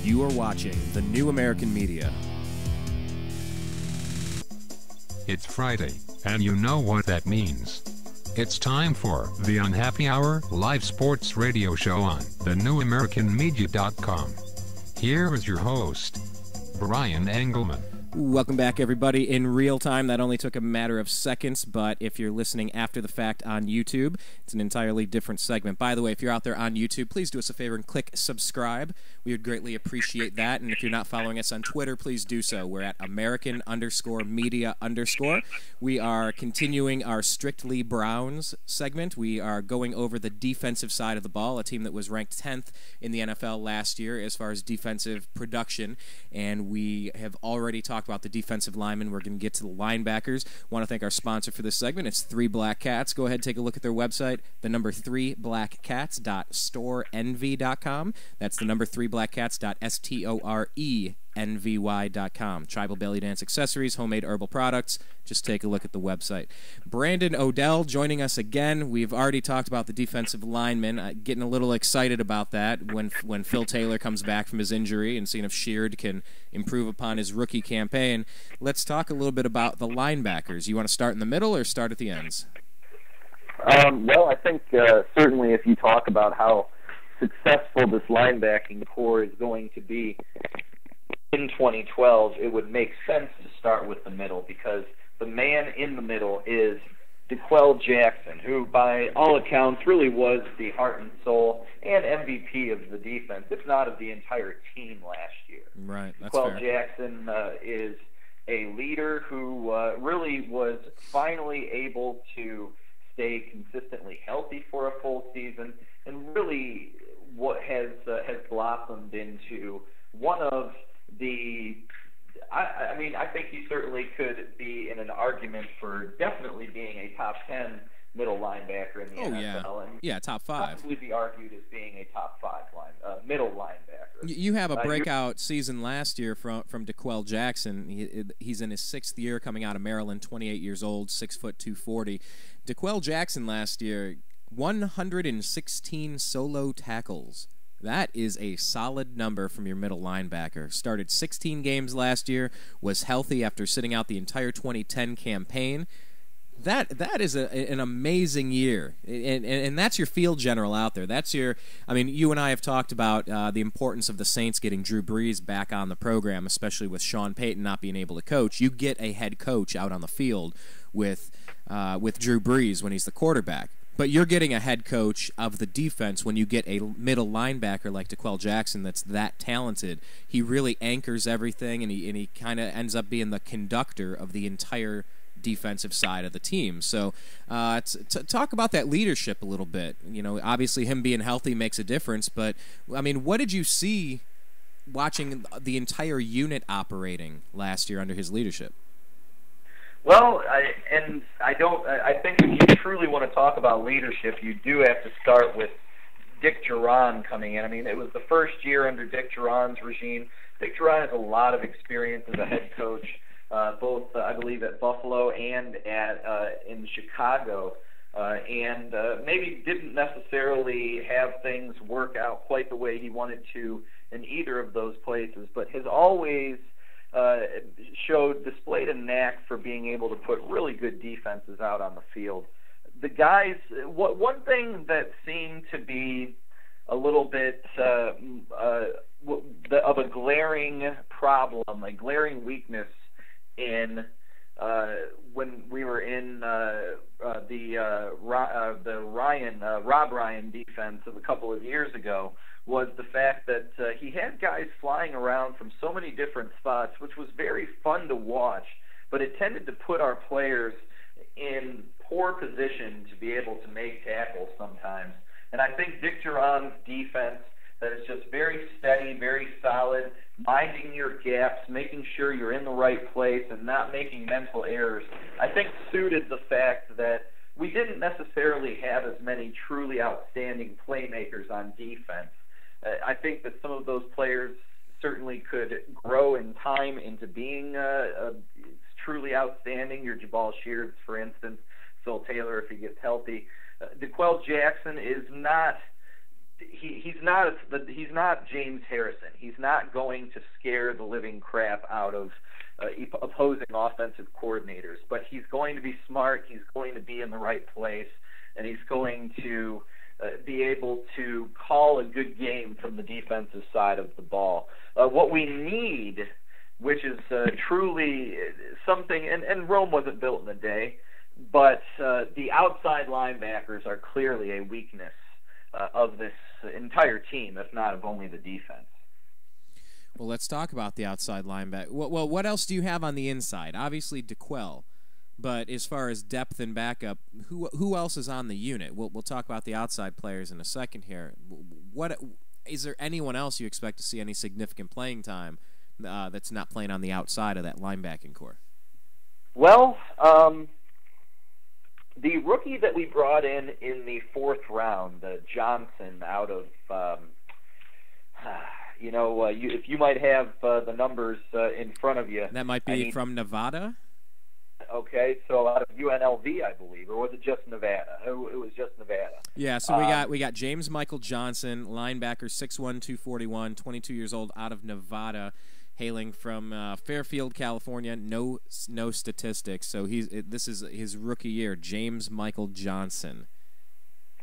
You are watching the New American Media. It's Friday, and you know what that means. It's time for the Unhappy Hour live sports radio show on thenewamericanmedia.com. Here is your host, Brian Engelman. Welcome back, everybody, in real time. That only took a matter of seconds, but if you're listening after the fact on YouTube, it's an entirely different segment. By the way, if you're out there on YouTube, please do us a favor and click subscribe. We would greatly appreciate that. And if you're not following us on Twitter, please do so. We're at American_media_. We are continuing our Strictly Browns segment. We are going over the defensive side of the ball, a team that was ranked 10th in the NFL last year as far as defensive production. And we have already talked about the defensive linemen. We're going to get to the linebackers. Want to thank our sponsor for this segment. It's 3 Black Cats. Go ahead and take a look at their website, the number 3blackcats.storeenvy.com. That's the number 3blackcats.storeenvy.com. Tribal belly dance accessories, homemade herbal products. Just take a look at the website. Brandon Odell joining us again. We've already talked about the defensive linemen. Getting a little excited about that when Phil Taylor comes back from his injury and seeing if Sheard can improve upon his rookie campaign. Let's talk a little bit about the linebackers. You want to start in the middle or start at the ends? Well, I think certainly if you talk about how successful this linebacking core is going to be in 2012, it would make sense to start with the middle, because the man in the middle is DeQuell Jackson, who by all accounts really was the heart and soul and MVP of the defense, if not of the entire team last year. Right, that's DeQuell fair. Jackson is a leader who really was finally able to stay consistently healthy for a full season, and really what has blossomed into one of the I mean, I think he certainly could be in an argument for definitely being a top 10 middle linebacker in the NFL. And yeah, top 5. Possibly be argued as being a top 5 middle linebacker. You have a breakout season last year from DeQuell Jackson. He's in his 6th year coming out of Maryland, 28 years old, 6 foot 240. DeQuell Jackson last year, 116 solo tackles. That is a solid number from your middle linebacker. Started 16 games last year, was healthy after sitting out the entire 2010 campaign. That is an amazing year, and that's your field general out there. That's your. I mean, you and I have talked about the importance of the Saints getting Drew Brees back on the program, especially with Sean Payton not being able to coach. You get a head coach out on the field with Drew Brees when he's the quarterback. But you're getting a head coach of the defense when you get a middle linebacker like DeQuell Jackson that's that talented. He really anchors everything, and he kind of ends up being the conductor of the entire defensive side of the team. So talk about that leadership a little bit. You know, obviously him being healthy makes a difference, but, I mean, what did you see watching the entire unit operating last year under his leadership? Well, I think if you truly want to talk about leadership, you do have to start with Dick Jauron coming in. I mean, it was the first year under Dick Jauron's regime. Dick Jauron has a lot of experience as a head coach, both, I believe, at Buffalo and in Chicago, and maybe didn't necessarily have things work out quite the way he wanted to in either of those places, but has always displayed a knack for being able to put really good defenses out on the field. The guys, one thing that seemed to be a little bit of a glaring problem, a glaring weakness in when we were in the Rob Ryan defense of a couple of years ago, was the fact that he had guys flying around from so many different spots, which was very fun to watch, but it tended to put our players in poor position to be able to make tackles sometimes. And I think Dick Jauron's defense, that is just very steady, very solid, minding your gaps, making sure you're in the right place and not making mental errors, I think suited the fact that we didn't necessarily have as many truly outstanding playmakers on defense. I think that some of those players certainly could grow in time into being truly outstanding. Your Jabal Sheards, for instance, Phil Taylor if he gets healthy. DeQuell Jackson is not he's not James Harrison. He's not going to scare the living crap out of opposing offensive coordinators, but he's going to be smart. He's going to be in the right place, and he's going to be able to call a good game from the defensive side of the ball. What we need, which is truly something, and Rome wasn't built in a day, but the outside linebackers are clearly a weakness of this entire team, if not of only the defense. Well, let's talk about the outside linebacker. Well, what else do you have on the inside? Obviously, DeQuell. But as far as depth and backup, who else is on the unit? We'll talk about the outside players in a second here. What is there anyone else you expect to see any significant playing time that's not playing on the outside of that linebacking core? Well, the rookie that we brought in the fourth round, Johnson, out of if you might have the numbers in front of you. That might be from Nevada? Okay, so out of UNLV, I believe, or was it just Nevada? It was just Nevada. Yeah, so we got James Michael Johnson, linebacker, 6'1", 241, 22 years old, out of Nevada, hailing from Fairfield, California. No statistics, so this is his rookie year. James Michael Johnson.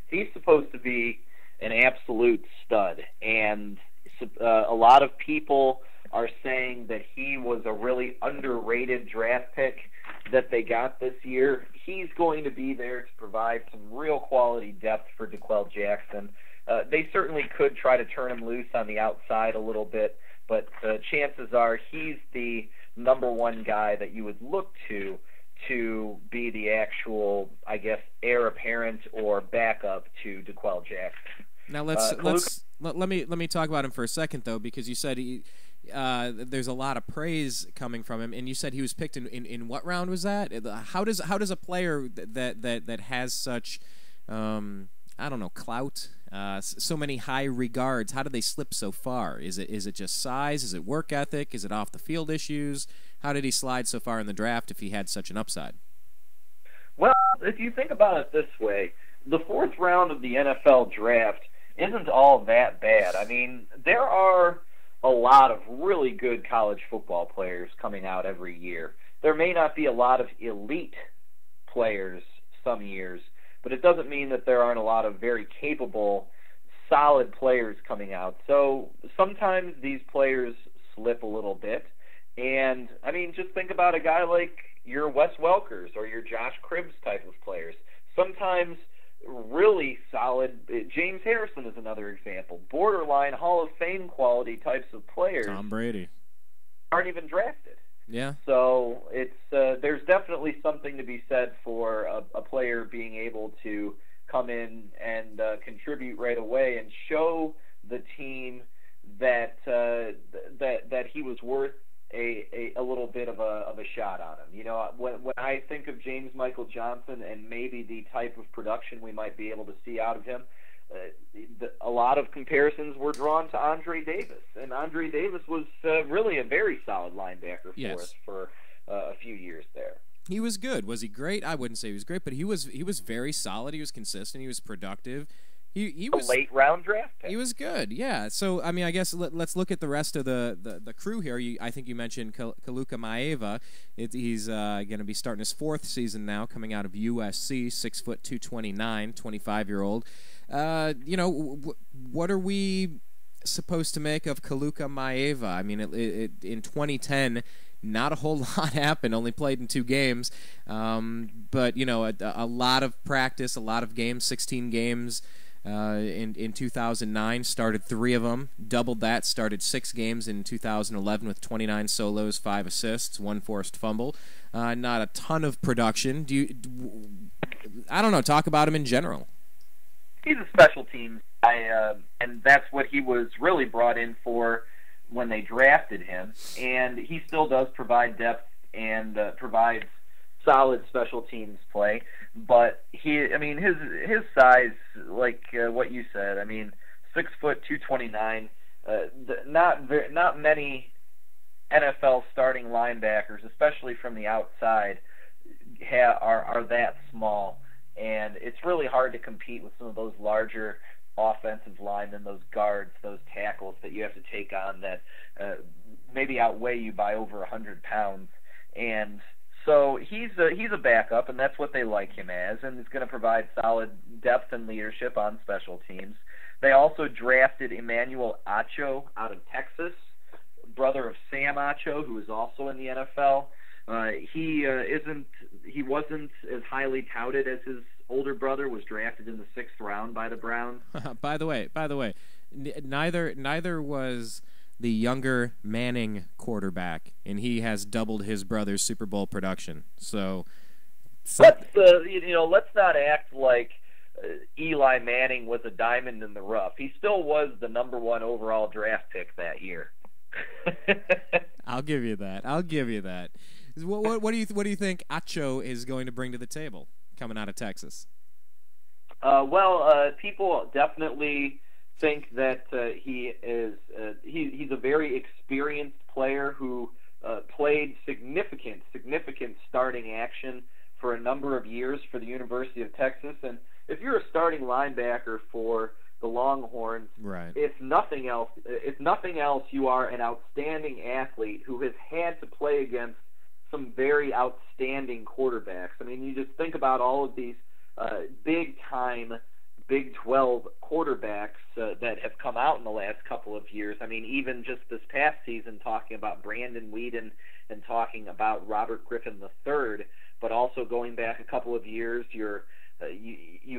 He's supposed to be an absolute stud, and a lot of people are saying that he was a really underrated draft pick that they got this year. He's going to be there to provide some real quality depth for DeQuell Jackson. They certainly could try to turn him loose on the outside a little bit, but chances are he's the number one guy that you would look to be the actual, I guess, heir apparent or backup to DeQuell Jackson. Now let me talk about him for a second though, because you said there's a lot of praise coming from him, and you said he was picked in what round was that? How does a player that has such clout, so many high regards, how do they slip so far? Is it just size? Is it work ethic? Is it off the field issues? How did he slide so far in the draft if he had such an upside? Well, if you think about it this way, the fourth round of the NFL draft isn't all that bad. I mean, there are a lot of really good college football players coming out every year. There may not be a lot of elite players some years, but it doesn't mean that there aren't a lot of very capable, solid players coming out. So sometimes these players slip a little bit. And, I mean, just think about a guy like your Wes Welkers or your Josh Cribbs type of players. Sometimes really solid. James Harrison is another example. Borderline Hall of Fame quality types of players. Tom Brady. Aren't even drafted. Yeah. So it's there's definitely something to be said for a player being able to come in and contribute right away and show the team that that he was worth a little bit of a shot on him. You know, when I think of James Michael Johnson and maybe the type of production we might be able to see out of him, a lot of comparisons were drawn to Andre Davis, and Andre Davis was really a very solid linebacker for us for a few years there. He was good. Was he great? I wouldn't say he was great, but he was very solid. He was consistent. He was productive. He was a late round draft pick. He was good, yeah. So I mean, I guess let's look at the rest of the crew here. I think you mentioned Kaluka Maeva. He's going to be starting his fourth season now, coming out of USC. 6 foot 229, 25-year-old. What are we supposed to make of Kaluka Maeva? I mean, in 2010. Not a whole lot happened, only played in 2 games. But, a lot of practice, a lot of games, 16 games in 2009, started 3 of them. Doubled that, started 6 games in 2011 with 29 solos, 5 assists, 1 forced fumble. Not a ton of production. I don't know, talk about him in general. He's a special teams guy, and that's what he was really brought in for when they drafted him, and he still does provide depth and provides solid special teams play. But his size, like what you said, 6 foot 229. Not many NFL starting linebackers, especially from the outside, are that small, and it's really hard to compete with some of those larger offensive linemen, those guards, those tackles that you have to take on that maybe outweigh you by over 100 pounds. And so he's a backup, and that's what they like him as, and he's going to provide solid depth and leadership on special teams. They also drafted Emmanuel Acho out of Texas, brother of Sam Acho, who is also in the NFL. He wasn't as highly touted as his older brother, was drafted in the 6th round by the Browns. By the way, neither was the younger Manning quarterback, and he has doubled his brother's Super Bowl production. So let's not act like Eli Manning was a diamond in the rough. He still was the number 1 overall draft pick that year. I'll give you that. What do you think Acho is going to bring to the table coming out of Texas? People definitely think that he's a very experienced player who played significant starting action for a number of years for the University of Texas. And if you're a starting linebacker for the Longhorns, right, if nothing else, you are an outstanding athlete who has had to play against some very outstanding quarterbacks. I mean, you just think about all of these big-time Big 12 quarterbacks that have come out in the last couple of years. I mean, even just this past season, talking about Brandon Weeden and talking about Robert Griffin III, but also going back a couple of years, you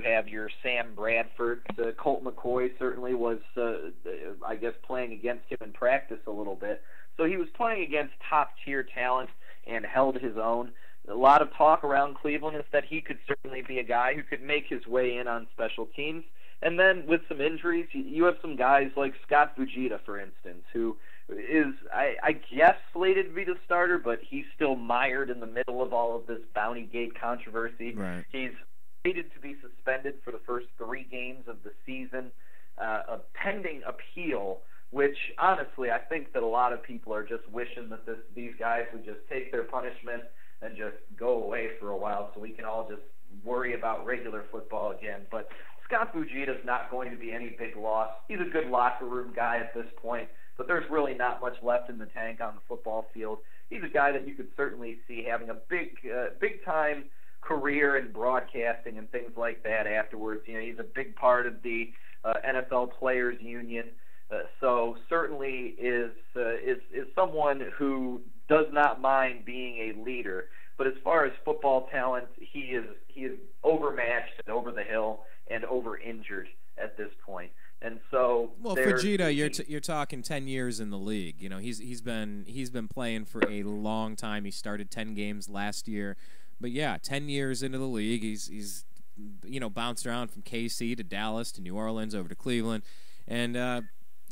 have your Sam Bradford. Colt McCoy certainly was, I guess, playing against him in practice a little bit. So he was playing against top-tier talent and held his own. A lot of talk around Cleveland is that he could certainly be a guy who could make his way in on special teams. And then with some injuries, you have some guys like Scott Fujita, for instance, who is, I guess, slated to be the starter, but he's still mired in the middle of all of this Bounty Gate controversy. Right. He's slated to be suspended for the first 3 games of the season, a pending appeal, which, honestly, I think that a lot of people are just wishing that these guys would just take their punishment and just go away for a while so we can all just worry about regular football again. But Scott Fujita is not going to be any big loss. He's a good locker room guy at this point, but there's really not much left in the tank on the football field. He's a guy that you could certainly see having a big-time career in broadcasting and things like that afterwards. You know, he's a big part of the NFL Players Union, so certainly is someone who does not mind being a leader. But as far as football talent, he is overmatched and over the hill and over injured at this point. And so, Fujita, you're talking 10 years in the league. You know, he's been playing for a long time. He started 10 games last year, but yeah, 10 years into the league, he's bounced around from KC to Dallas to New Orleans over to Cleveland, and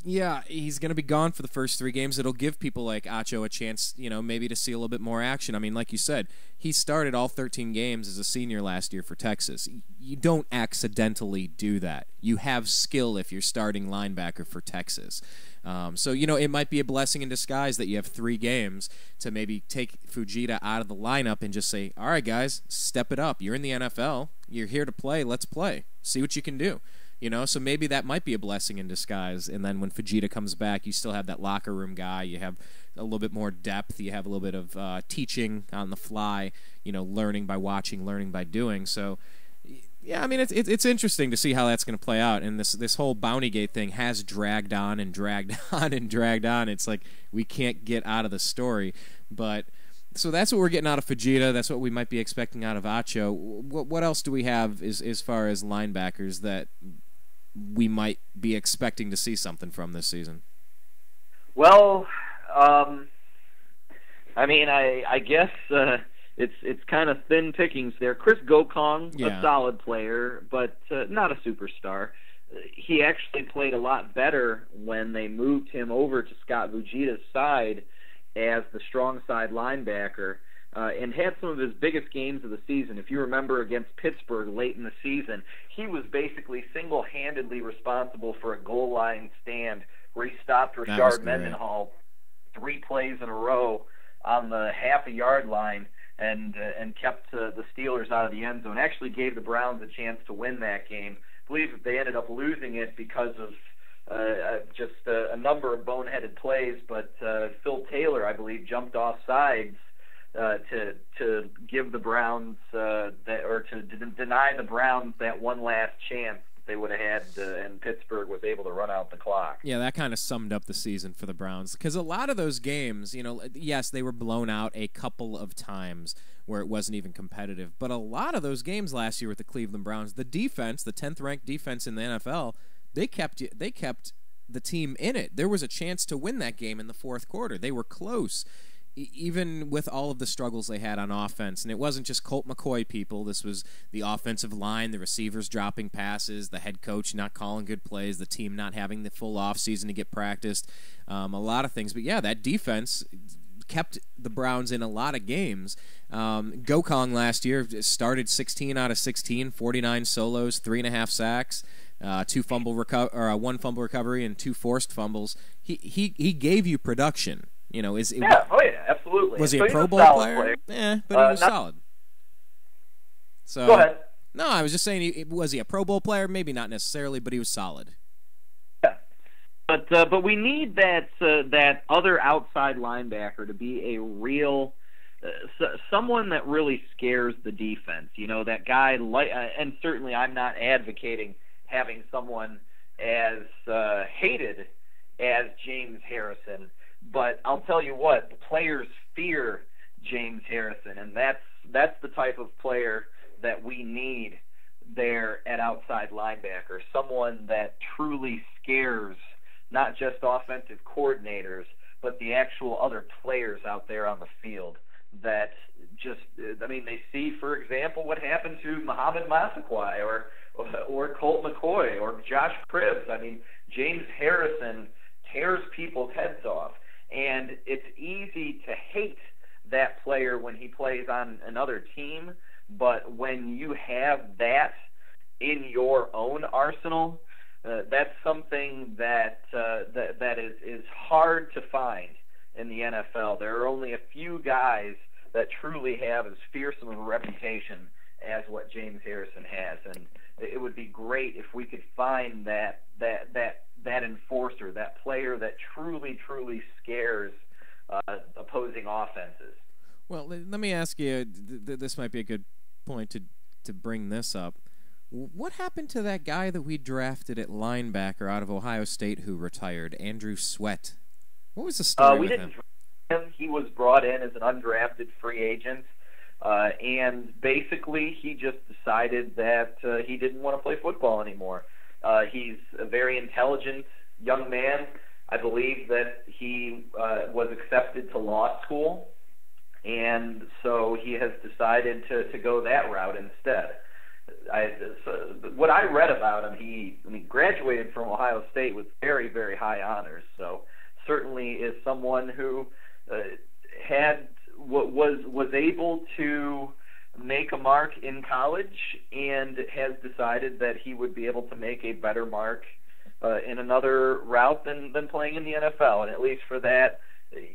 yeah, he's going to be gone for the first 3 games. It'll give people like Acho a chance, maybe to see a little bit more action. I mean, like you said, he started all 13 games as a senior last year for Texas. You don't accidentally do that. You have skill if you're starting linebacker for Texas. So, it might be a blessing in disguise that you have 3 games to maybe take Fujita out of the lineup and just say, all right, guys, step it up. You're in the NFL. You're here to play. Let's play. See what you can do. So maybe that might be a blessing in disguise. And then when Fujita comes back, you still have that locker room guy. You have a little bit more depth. You have a little bit of teaching on the fly, learning by watching, learning by doing. So, yeah, I mean, it's interesting to see how that's going to play out. And this whole Bounty Gate thing has dragged on and dragged on and dragged on. It's like we can't get out of the story. But so that's what we're getting out of Fujita. That's what we might be expecting out of Acho. What else do we have as far as linebackers that we might be expecting to see something from this season? Well, I mean, I guess it's kind of thin pickings there. Chris Gokong, a solid player, but not a superstar. He actually played a lot better when they moved him over to Scott Fujita's side as the strong side linebacker, and had some of his biggest games of the season. If you remember against Pittsburgh late in the season, he was basically single-handedly responsible for a goal line stand where he stopped Rashard Mendenhall 3 plays in a row on the half-a-yard line and kept the Steelers out of the end zone. Actually gave the Browns a chance to win that game. believe they ended up losing it because of just a number of boneheaded plays, but Phil Taylor, I believe, jumped off sides to give the Browns to deny the Browns that one last chance they would have had, and Pittsburgh was able to run out the clock. Yeah, that kind of summed up the season for the Browns, because a lot of those games, yes, they were blown out a couple of times where it wasn't even competitive, but a lot of those games last year with the Cleveland Browns, the defense, the 10th ranked defense in the NFL, they kept the team in it. There was a chance to win that game in the fourth quarter. They were close, even with all of the struggles they had on offense. And it wasn't just Colt McCoy, people. This was the offensive line, the receivers dropping passes, the head coach not calling good plays, the team not having the full offseason to get practiced, a lot of things. But, yeah, that defense kept the Browns in a lot of games. Gokong last year started 16 out of 16, 49 solos, 3.5 sacks. One fumble recovery and 2 forced fumbles. He gave you production. Absolutely. Was he a Pro Bowl player? Yeah, but he was solid. So go ahead. No, I was just saying, was he a Pro Bowl player? Maybe not necessarily, but he was solid. Yeah, but we need that other outside linebacker to be a real. Someone that really scares the defense. That guy. And certainly, I'm not advocating having someone as hated as James Harrison, but I'll tell you what, the players fear James Harrison, and that's the type of player that we need there at outside linebacker, someone that truly scares not just offensive coordinators, but the actual other players out there on the field that they see, for example, what happened to Muhammad Massaquoi or Colt McCoy or Josh Cribbs. James Harrison tears people's heads off, and it's easy to hate that player when he plays on another team, but when you have that in your own arsenal, that's something that is hard to find in the NFL. There are only a few guys that truly have as fearsome of a reputation as what James Harrison has, and it would be great if we could find that enforcer, that player that truly scares opposing offenses. Well, let me ask you. This might be a good point to bring this up. What happened to that guy that we drafted at linebacker out of Ohio State who retired, Andrew Sweat? What was the story with him? He was brought in as an undrafted free agent, and basically he just decided that he didn't want to play football anymore. He's a very intelligent young man. I believe that he was accepted to law school, and so he has decided to go that route instead. What I read about him, he graduated from Ohio State with very, very high honors, so certainly is someone who was able to make a mark in college and has decided that he would be able to make a better mark in another route than playing in the NFL. And at least for that,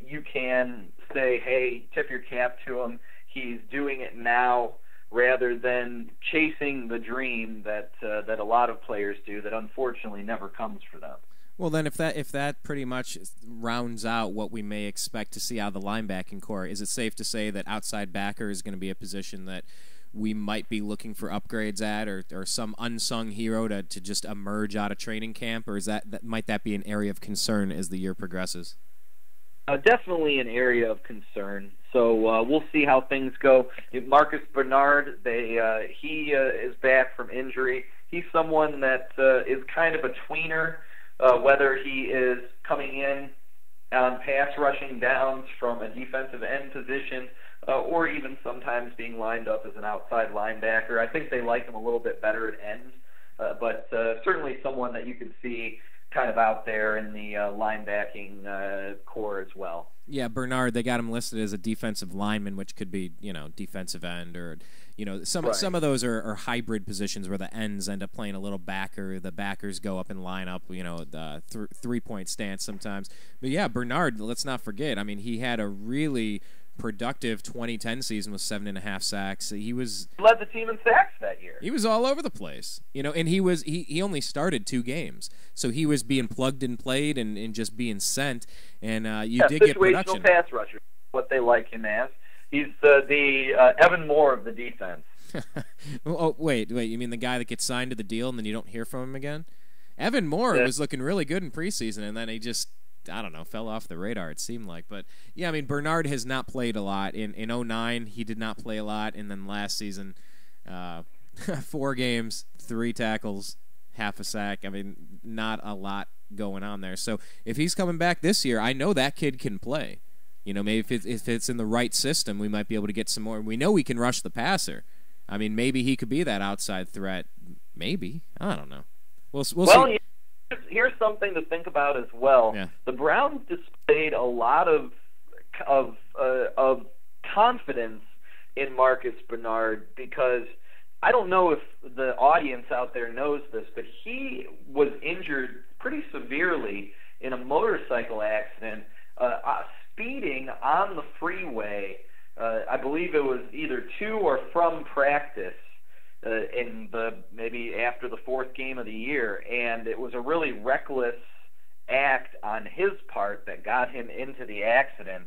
you can say, hey, tip your cap to him. He's doing it now rather than chasing the dream that a lot of players do that unfortunately never comes for them. Well, then, if that pretty much rounds out what we may expect to see out of the linebacking core, is it safe to say that outside backer is going to be a position that we might be looking for upgrades at, or some unsung hero to just emerge out of training camp, or might that be an area of concern as the year progresses? Definitely an area of concern. So we'll see how things go. Marcus Bernard, he is back from injury. He's someone that is kind of a tweener. Whether he is coming in on pass rushing downs from a defensive end position or even sometimes being lined up as an outside linebacker. I think they like him a little bit better at end, but certainly someone that you can see kind of out there in the linebacking core as well. Yeah, Bernard, they got him listed as a defensive lineman, which could be, defensive end, or, some of those are hybrid positions where the ends end up playing a little backer. The backers go up and line up, the three-point stance sometimes. But yeah, Bernard, let's not forget. He had a really productive 2010 season with 7.5 sacks. He led the team in sacks that year. He was all over the place, and he only started 2 games, so he was being plugged and played and just being sent. And you did get production. Situational pass rusher, what they like him as. He's the Evan Moore of the defense. Oh, wait, you mean the guy that gets signed to the deal and then you don't hear from him again? Evan Moore was looking really good in preseason, and then he just, I don't know, fell off the radar, it seemed like. But, yeah, I mean, Bernard has not played a lot. In 2009, he did not play a lot, and then last season, 4 games, 3 tackles, half a sack. I mean, not a lot going on there. So if he's coming back this year, I know that kid can play. Maybe if it's in the right system, we might be able to get some more. We know we can rush the passer. I mean, maybe he could be that outside threat. Maybe. I don't know. We'll see. Here's something to think about as well. Yeah. The Browns displayed a lot of confidence in Marcus Bernard, because I don't know if the audience out there knows this, but he was injured pretty severely in a motorcycle accident, speeding on the freeway. I believe it was either to or from practice maybe after the 4th game of the year, and it was a really reckless act on his part that got him into the accident.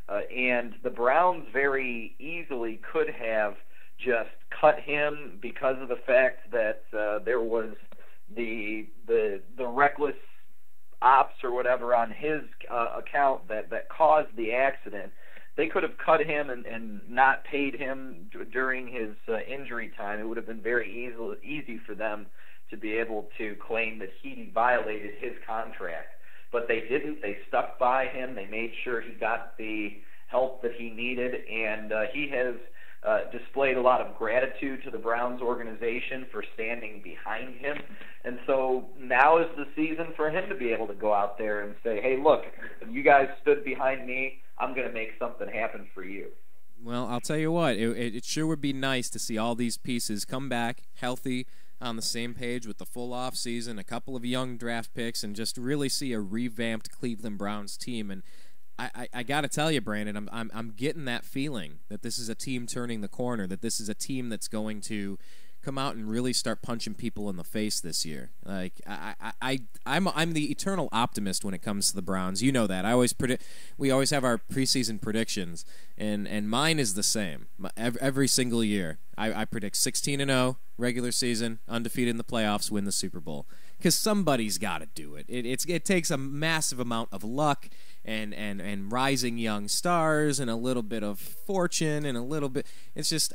And the Browns very easily could have just cut him because of the fact that there was the reckless ops or whatever on his account that caused the accident. They could have cut him and not paid him during his injury time. It would have been very easy for them to be able to claim that he violated his contract. But they didn't. They stuck by him. They made sure he got the help that he needed, and he has displayed a lot of gratitude to the Browns organization for standing behind him. And so now is the season for him to be able to go out there and say, hey, look, you guys stood behind me. I'm going to make something happen for you. Well, I'll tell you what, it sure would be nice to see all these pieces come back healthy, on the same page with the full off season, a couple of young draft picks, and just really see a revamped Cleveland Browns team. And I got to tell you, Brandon, I'm getting that feeling that this is a team turning the corner, that this is a team that's going to come out and really start punching people in the face this year. Like I'm the eternal optimist when it comes to the Browns. You know that. We always have our preseason predictions, and mine is the same. Every single year, I predict 16-0 regular season, undefeated in the playoffs, win the Super Bowl. Because somebody's got to do it. It takes a massive amount of luck and rising young stars and a little bit of fortune and a little bit. It's just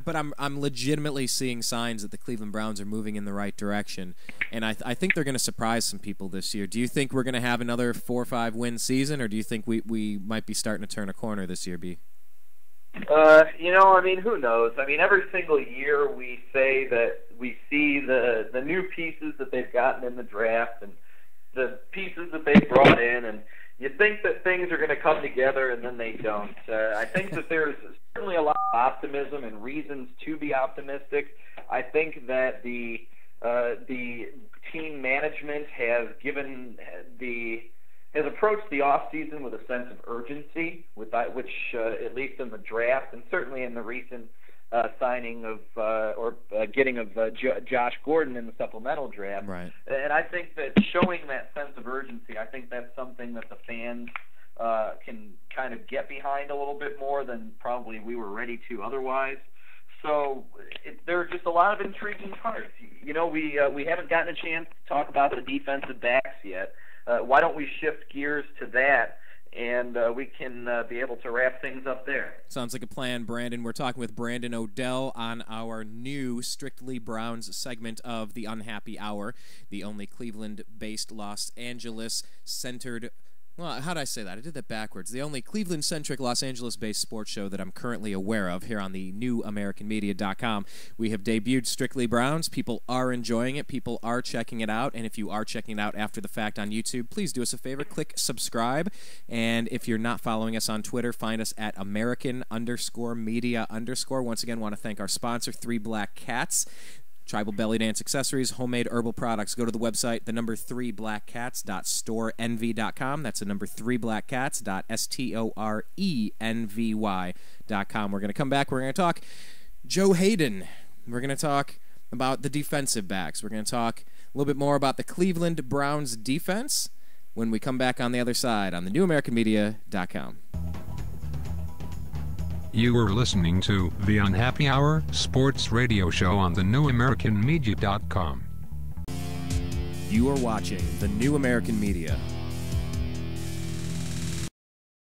but I'm legitimately seeing signs that the Cleveland Browns are moving in the right direction, and I think they're going to surprise some people this year. Do you think we're going to have another 4 or 5 win season, or do you think we might be starting to turn a corner this year, B? Who knows? Every single year we say that we see the new pieces that they've gotten in the draft and the pieces that they've brought in, and you think that things are going to come together, and then they don't. I think that there's certainly a lot of optimism and reasons to be optimistic. I think that the team management has approached the off season with a sense of urgency, which at least in the draft and certainly in the recent signing of getting of Josh Gordon in the supplemental draft. Right. And I think that showing that sense of urgency, I think that's something that the fans can kind of get behind a little bit more than probably we were ready to otherwise. So there are just a lot of intriguing parts. We haven't gotten a chance to talk about the defensive backs yet. Why don't we shift gears to that, and we can be able to wrap things up there. Sounds like a plan, Brandon. We're talking with Brandon Odell on our new Strictly Browns segment of the Unhappy Hour, the only Cleveland-based, Los Angeles-centered. Well, how did I say that? I did that backwards. The only Cleveland-centric, Los Angeles-based sports show that I'm currently aware of here on the newamericanmedia.com. We have debuted Strictly Browns. People are enjoying it. People are checking it out. And if you are checking it out after the fact on YouTube, please do us a favor. Click subscribe. And if you're not following us on Twitter, find us at American_media_. Once again, want to thank our sponsor, 3 Black Cats. Tribal belly dance accessories, homemade herbal products. Go to the website, the number 3blackcats.storeenvy.com. That's the number 3blackcats.storeenvy.com. We're going to come back. We're going to talk Joe Hayden. We're going to talk about the defensive backs. We're going to talk a little bit more about the Cleveland Browns defense when we come back on the other side on thenewamericanmedia.com. You were listening to the Unhappy Hour Sports Radio Show on thenewamericanmedia.com. You are watching The New American Media.